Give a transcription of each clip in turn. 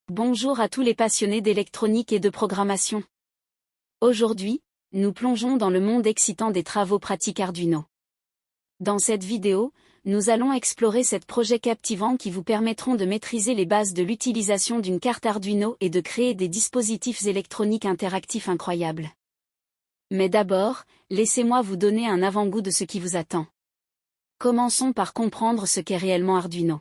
Bonjour à tous les passionnés d'électronique et de programmation. Aujourd'hui, nous plongeons dans le monde excitant des travaux pratiques Arduino. Dans cette vidéo, nous allons explorer ces projets captivants qui vous permettront de maîtriser les bases de l'utilisation d'une carte Arduino et de créer des dispositifs électroniques interactifs incroyables. Mais d'abord, laissez-moi vous donner un avant-goût de ce qui vous attend. Commençons par comprendre ce qu'est réellement Arduino.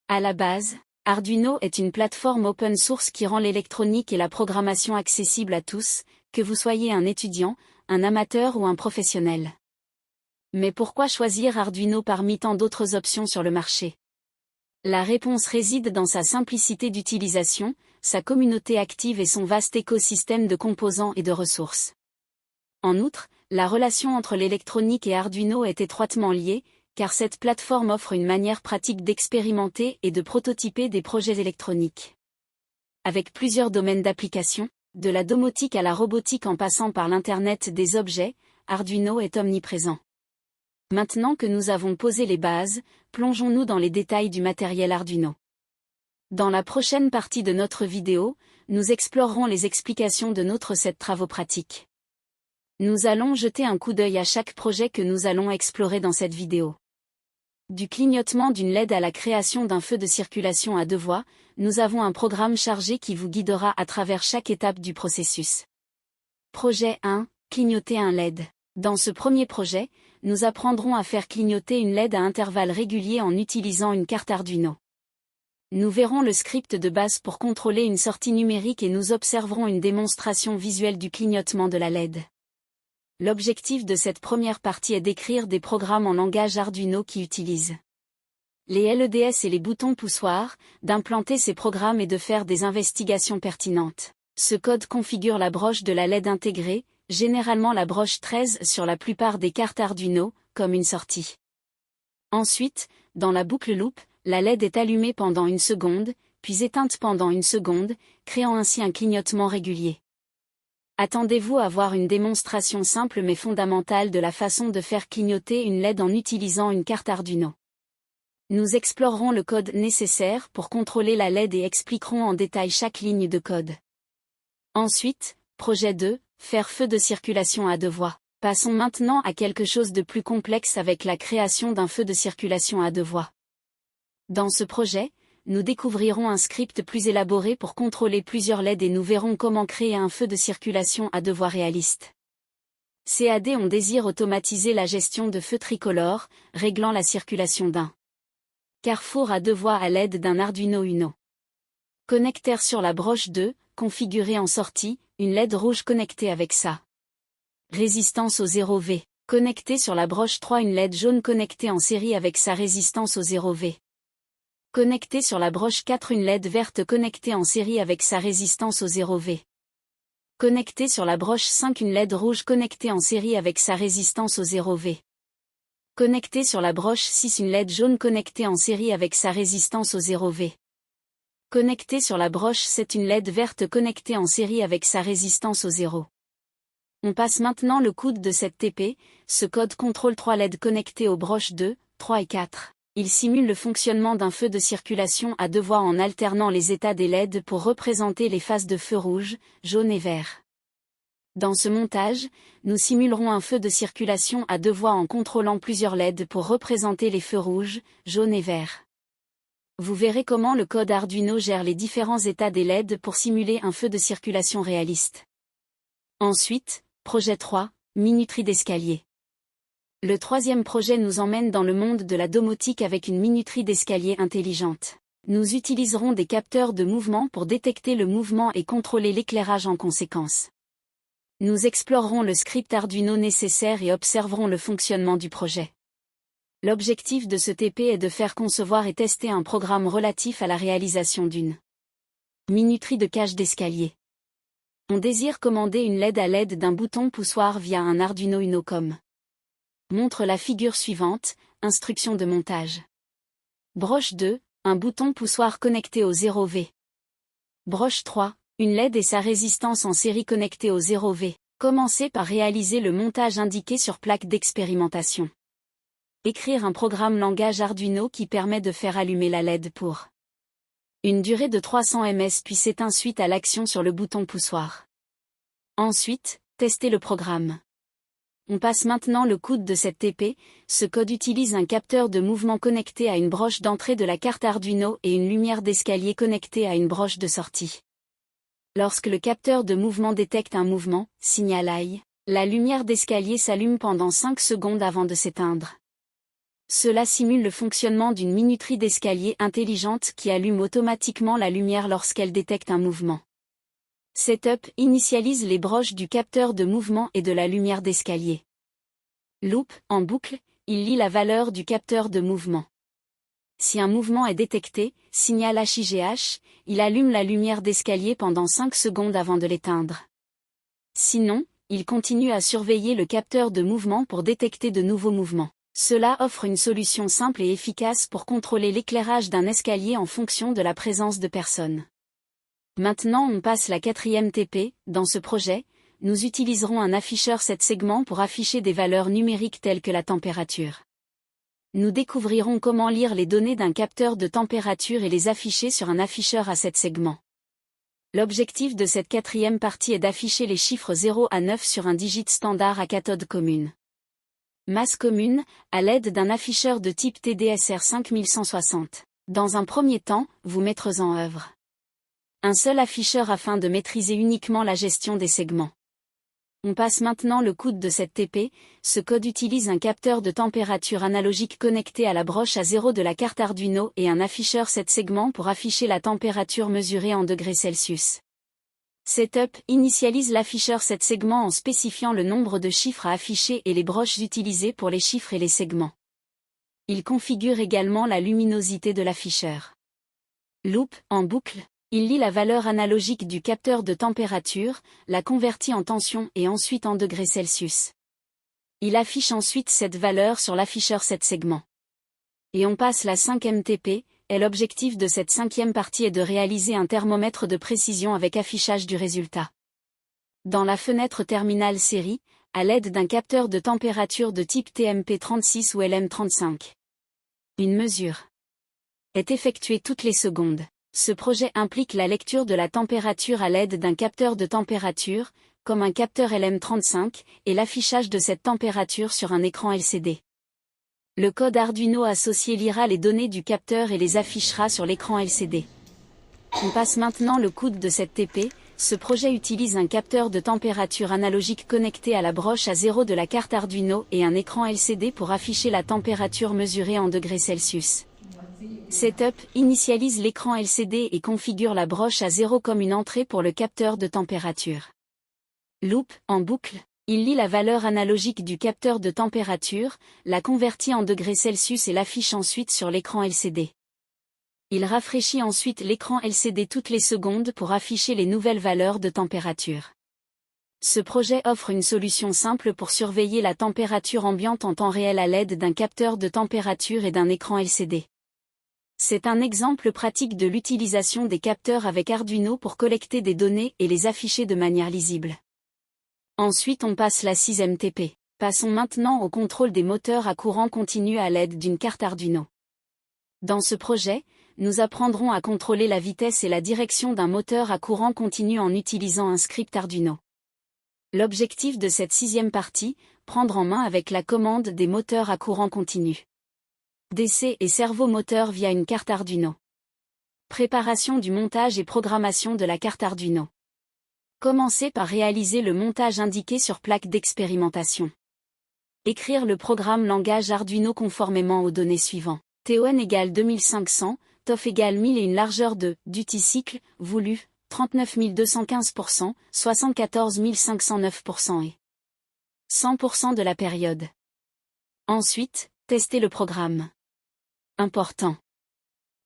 À la base, Arduino est une plateforme open source qui rend l'électronique et la programmation accessibles à tous, que vous soyez un étudiant, un amateur ou un professionnel. Mais pourquoi choisir Arduino parmi tant d'autres options sur le marché? La réponse réside dans sa simplicité d'utilisation, sa communauté active et son vaste écosystème de composants et de ressources. En outre, la relation entre l'électronique et Arduino est étroitement liée, car cette plateforme offre une manière pratique d'expérimenter et de prototyper des projets électroniques. Avec plusieurs domaines d'application, de la domotique à la robotique en passant par l'Internet des objets, Arduino est omniprésent. Maintenant que nous avons posé les bases, plongeons-nous dans les détails du matériel Arduino. Dans la prochaine partie de notre vidéo, nous explorerons les explications de notre set travaux pratiques. Nous allons jeter un coup d'œil à chaque projet que nous allons explorer dans cette vidéo. Du clignotement d'une LED à la création d'un feu de circulation à deux voies, nous avons un programme chargé qui vous guidera à travers chaque étape du processus. Projet 1, clignoter un LED. Dans ce premier projet, nous apprendrons à faire clignoter une LED à intervalles réguliers en utilisant une carte Arduino. Nous verrons le script de base pour contrôler une sortie numérique et nous observerons une démonstration visuelle du clignotement de la LED. L'objectif de cette première partie est d'écrire des programmes en langage Arduino qui utilisent les LEDs et les boutons poussoirs, d'implanter ces programmes et de faire des investigations pertinentes. Ce code configure la broche de la LED intégrée, généralement la broche 13 sur la plupart des cartes Arduino, comme une sortie. Ensuite, dans la boucle loop, la LED est allumée pendant une seconde, puis éteinte pendant une seconde, créant ainsi un clignotement régulier. Attendez-vous à voir une démonstration simple mais fondamentale de la façon de faire clignoter une LED en utilisant une carte Arduino. Nous explorerons le code nécessaire pour contrôler la LED et expliquerons en détail chaque ligne de code. Ensuite, projet 2, faire feu de circulation à deux voies. Passons maintenant à quelque chose de plus complexe avec la création d'un feu de circulation à deux voies. Dans ce projet, nous découvrirons un script plus élaboré pour contrôler plusieurs LED et nous verrons comment créer un feu de circulation à deux voies réaliste. CAD on désire automatiser la gestion de feux tricolores, réglant la circulation d'un carrefour à deux voies à l'aide d'un Arduino Uno. Connecteur sur la broche 2, configuré en sortie, une LED rouge connectée avec sa résistance au 0V. Connecté sur la broche 3 une LED jaune connectée en série avec sa résistance au 0V. Connecté sur la broche 4 une LED verte connectée en série avec sa résistance au 0V. Connecté sur la broche 5 une LED rouge connectée en série avec sa résistance au 0V. Connecté sur la broche 6 une LED jaune connectée en série avec sa résistance au 0V. Connecté sur la broche 7 une LED verte connectée en série avec sa résistance au 0. On passe maintenant le coude de cette TP, ce code contrôle 3 LED connectées aux broches 2, 3 et 4. Il simule le fonctionnement d'un feu de circulation à deux voies en alternant les états des LED pour représenter les phases de feu rouge, jaune et vert. Dans ce montage, nous simulerons un feu de circulation à deux voies en contrôlant plusieurs LED pour représenter les feux rouges, jaunes et verts. Vous verrez comment le code Arduino gère les différents états des LED pour simuler un feu de circulation réaliste. Ensuite, projet 3, minuterie d'escalier. Le troisième projet nous emmène dans le monde de la domotique avec une minuterie d'escalier intelligente. Nous utiliserons des capteurs de mouvement pour détecter le mouvement et contrôler l'éclairage en conséquence. Nous explorerons le script Arduino nécessaire et observerons le fonctionnement du projet. L'objectif de ce TP est de faire concevoir et tester un programme relatif à la réalisation d'une minuterie de cage d'escalier. On désire commander une LED à l'aide d'un bouton poussoir via un Arduino Uno comme montre la figure suivante, instruction de montage. Broche 2, un bouton poussoir connecté au 0V. Broche 3, une LED et sa résistance en série connectée au 0V. Commencez par réaliser le montage indiqué sur plaque d'expérimentation. Écrire un programme langage Arduino qui permet de faire allumer la LED pour Une durée de 300 ms puis s'éteint suite à l'action sur le bouton poussoir. Ensuite, testez le programme. On passe maintenant le coude de cette TP, ce code utilise un capteur de mouvement connecté à une broche d'entrée de la carte Arduino et une lumière d'escalier connectée à une broche de sortie. Lorsque le capteur de mouvement détecte un mouvement, signal high, la lumière d'escalier s'allume pendant 5 secondes avant de s'éteindre. Cela simule le fonctionnement d'une minuterie d'escalier intelligente qui allume automatiquement la lumière lorsqu'elle détecte un mouvement. Setup initialise les broches du capteur de mouvement et de la lumière d'escalier. Loop, en boucle, il lit la valeur du capteur de mouvement. Si un mouvement est détecté, signal HIGH, il allume la lumière d'escalier pendant 5 secondes avant de l'éteindre. Sinon, il continue à surveiller le capteur de mouvement pour détecter de nouveaux mouvements. Cela offre une solution simple et efficace pour contrôler l'éclairage d'un escalier en fonction de la présence de personnes. Maintenant on passe la 4e TP. Dans ce projet, nous utiliserons un afficheur 7 segments pour afficher des valeurs numériques telles que la température. Nous découvrirons comment lire les données d'un capteur de température et les afficher sur un afficheur à 7 segments. L'objectif de cette 4e partie est d'afficher les chiffres 0 à 9 sur un digit standard à cathode commune. Masse commune, à l'aide d'un afficheur de type TDSR 5160. Dans un premier temps, vous mettrez en œuvre un seul afficheur afin de maîtriser uniquement la gestion des segments. On passe maintenant le coude de cette TP, ce code utilise un capteur de température analogique connecté à la broche à 0 de la carte Arduino et un afficheur 7 segments pour afficher la température mesurée en degrés Celsius. Setup initialise l'afficheur 7 segments en spécifiant le nombre de chiffres à afficher et les broches utilisées pour les chiffres et les segments. Il configure également la luminosité de l'afficheur. Loop, en boucle, il lit la valeur analogique du capteur de température, la convertit en tension et ensuite en degrés Celsius. Il affiche ensuite cette valeur sur l'afficheur 7 segments. Et on passe la 5e TP, et l'objectif de cette 5e partie est de réaliser un thermomètre de précision avec affichage du résultat. Dans la fenêtre terminale série, à l'aide d'un capteur de température de type TMP36 ou LM35. Une mesure est effectuée toutes les secondes. Ce projet implique la lecture de la température à l'aide d'un capteur de température, comme un capteur LM35, et l'affichage de cette température sur un écran LCD. Le code Arduino associé lira les données du capteur et les affichera sur l'écran LCD. On passe maintenant le coude de cette TP. Ce projet utilise un capteur de température analogique connecté à la broche à 0 de la carte Arduino et un écran LCD pour afficher la température mesurée en degrés Celsius. Setup initialise l'écran LCD et configure la broche à 0 comme une entrée pour le capteur de température. Loop, en boucle, il lit la valeur analogique du capteur de température, la convertit en degrés Celsius et l'affiche ensuite sur l'écran LCD. Il rafraîchit ensuite l'écran LCD toutes les secondes pour afficher les nouvelles valeurs de température. Ce projet offre une solution simple pour surveiller la température ambiante en temps réel à l'aide d'un capteur de température et d'un écran LCD. C'est un exemple pratique de l'utilisation des capteurs avec Arduino pour collecter des données et les afficher de manière lisible. Ensuite on passe la 6e TP. Passons maintenant au contrôle des moteurs à courant continu à l'aide d'une carte Arduino. Dans ce projet, nous apprendrons à contrôler la vitesse et la direction d'un moteur à courant continu en utilisant un script Arduino. L'objectif de cette 6e partie, prendre en main avec la commande des moteurs à courant continu. DC et servo-moteur via une carte Arduino. Préparation du montage et programmation de la carte Arduino. Commencez par réaliser le montage indiqué sur plaque d'expérimentation. Écrire le programme langage Arduino conformément aux données suivantes. TON égale 2500, TOF égale 1000 et une largeur de duty cycle voulu 39 215%, 74 509% et 100% de la période. Ensuite, testez le programme. Important.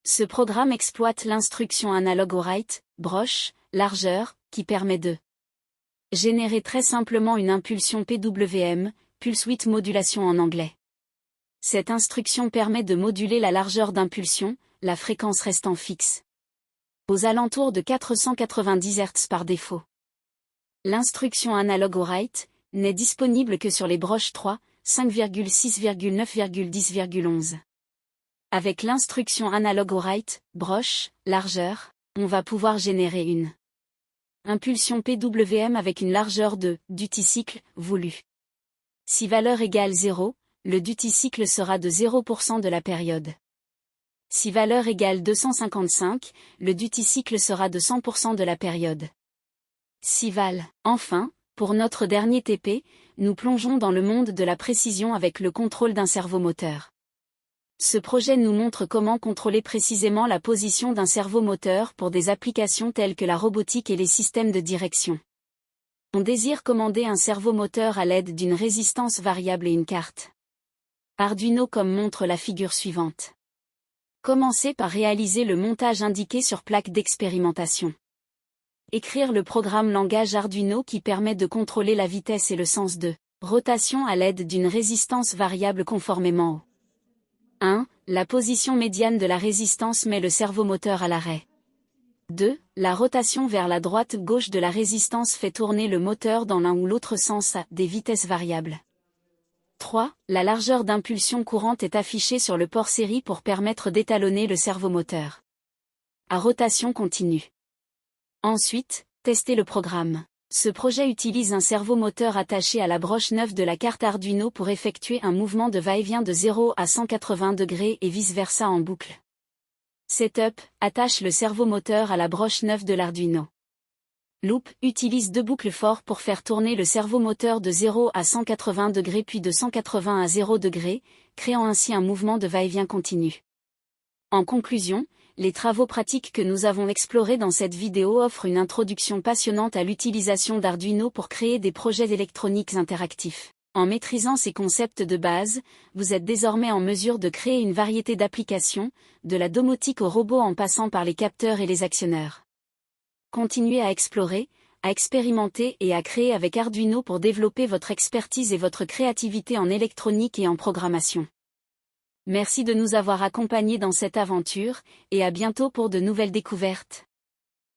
Ce programme exploite l'instruction analog au write, broche, largeur, qui permet de générer très simplement une impulsion PWM, pulse width modulation en anglais. Cette instruction permet de moduler la largeur d'impulsion, la fréquence restant fixe, aux alentours de 490 Hz par défaut. L'instruction analog au write n'est disponible que sur les broches 3, 5,6,9,10,11. Avec l'instruction analog au write, broche, largeur, on va pouvoir générer une impulsion PWM avec une largeur de duty cycle voulue. Si valeur égale 0, le duty cycle sera de 0% de la période. Si valeur égale 255, le duty cycle sera de 100% de la période. Si val. Enfin, pour notre dernier TP, nous plongeons dans le monde de la précision avec le contrôle d'un servomoteur. Ce projet nous montre comment contrôler précisément la position d'un servomoteur pour des applications telles que la robotique et les systèmes de direction. On désire commander un servomoteur à l'aide d'une résistance variable et une carte Arduino comme montre la figure suivante. Commencez par réaliser le montage indiqué sur plaque d'expérimentation. Écrire le programme langage Arduino qui permet de contrôler la vitesse et le sens de rotation à l'aide d'une résistance variable conformément au 1. La position médiane de la résistance met le servomoteur à l'arrêt. 2. La rotation vers la droite-gauche de la résistance fait tourner le moteur dans l'un ou l'autre sens à des vitesses variables. 3. La largeur d'impulsion courante est affichée sur le port série pour permettre d'étalonner le servomoteur à rotation continue. Ensuite, testez le programme. Ce projet utilise un servomoteur attaché à la broche 9 de la carte Arduino pour effectuer un mouvement de va-et-vient de 0 à 180 degrés et vice-versa en boucle. Setup, attache le servomoteur à la broche 9 de l'Arduino. Loop, utilise deux boucles for pour faire tourner le servomoteur de 0 à 180 degrés puis de 180 à 0 degrés, créant ainsi un mouvement de va-et-vient continu. En conclusion, les travaux pratiques que nous avons explorés dans cette vidéo offrent une introduction passionnante à l'utilisation d'Arduino pour créer des projets électroniques interactifs. En maîtrisant ces concepts de base, vous êtes désormais en mesure de créer une variété d'applications, de la domotique au robot en passant par les capteurs et les actionneurs. Continuez à explorer, à expérimenter et à créer avec Arduino pour développer votre expertise et votre créativité en électronique et en programmation. Merci de nous avoir accompagnés dans cette aventure, et à bientôt pour de nouvelles découvertes.